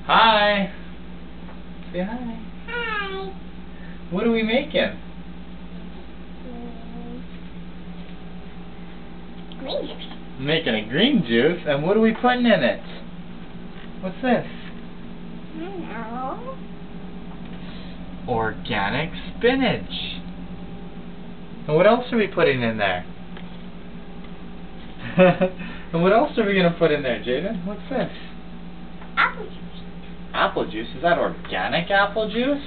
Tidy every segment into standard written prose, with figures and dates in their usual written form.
Hi. Say hi. Hi. What are we making? Green juice. Making a green juice, and what are we putting in it? What's this? I don't know. Organic spinach. And what else are we putting in there? And what else are we going to put in there, Jaden? What's this? Apple juice. Apple juice? Is that organic apple juice?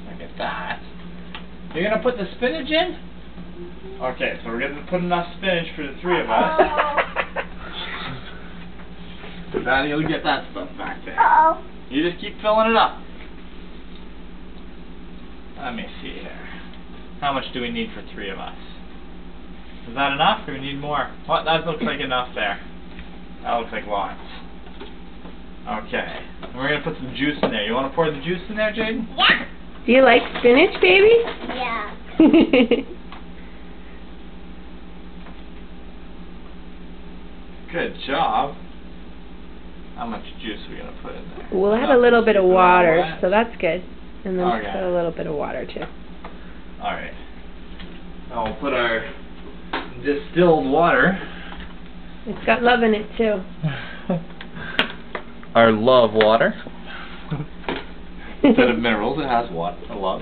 Look at that. You're going to put the spinach in? Okay, so we're going to put enough spinach for the three of us. Daddy will get that stuff back there. Uh-oh. You just keep filling it up. Let me see here. How much do we need for three of us? Is that enough, or we need more? What? That looks like enough there. That looks like lots. Okay. We're going to put some juice in there. You want to pour the juice in there, Jaden? Yeah. Do you like spinach, baby? Yeah. Good job. How much juice are we going to put in there? We'll add a little bit of water, wet. so that's good. And then Okay. put a little bit of water, too. Alright. Now we'll put our distilled water. It's got love in it, too. Our love water. Instead of minerals, it has what? A love.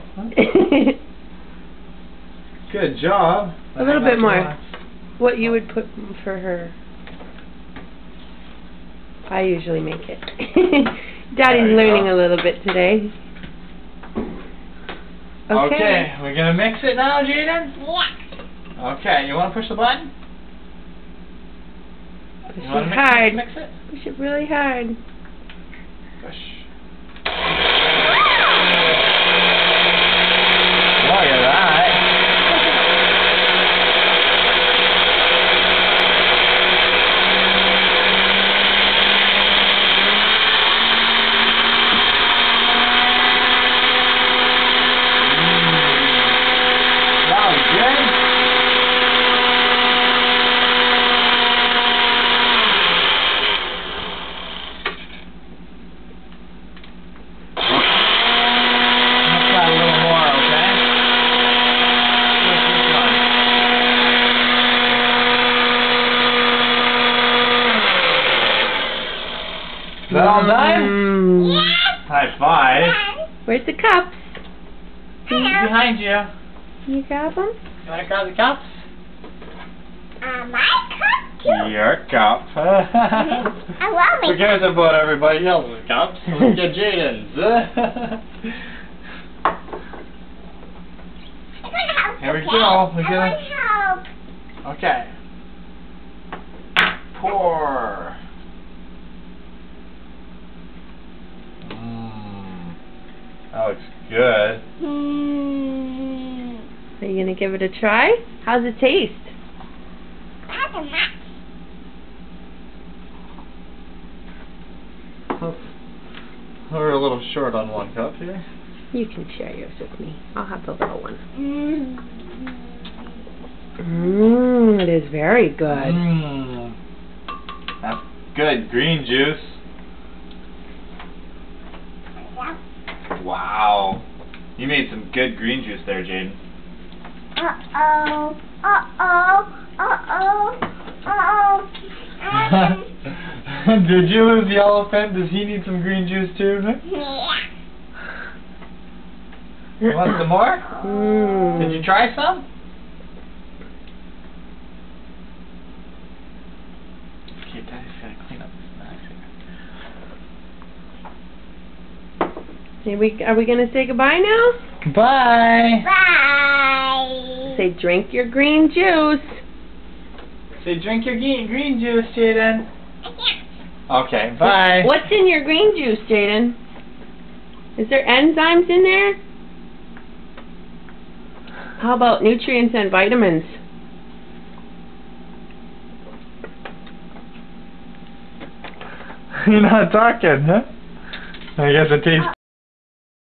Good job. A little bit more. What you would put for her. I usually make it. Daddy's learning a little bit today. Okay, we're going to mix it now, Jaden? Yeah. Okay, you want to push the button? Push You it want to hard. mix it? Push it really hard. Push. Look at that. That was good. Let's try a little more, okay? What's this one? Is that all done? Mm. High five. Where's the cups? Behind you. You grab them? You want to grab the cups? My cup too. Your cup. I love Who it. cares about everybody else's cups? Look at Jaden's. Here we go. We're gonna. Help. Okay. Pour. That looks good. Are you going to give it a try? How's it taste? That's a mess. We're a little short on one cup here. You can share yours with me. I'll have the little one. It is very good. That's good green juice. Wow. You made some good green juice there, Jaden. Uh-oh. Uh-oh. Uh-oh. Uh-oh. Did you lose the elephant? Does he need some green juice too? Yeah. You want some more? Did you try some? Okay, Daddy's gotta clean up this mess here. Are we going to say goodbye now? Bye. Bye. Say drink your green juice. Say drink your green juice, Jaden. Okay, bye. What's in your green juice, Jaden? Is there enzymes in there? How about nutrients and vitamins? You're not talking, huh? I guess it tastes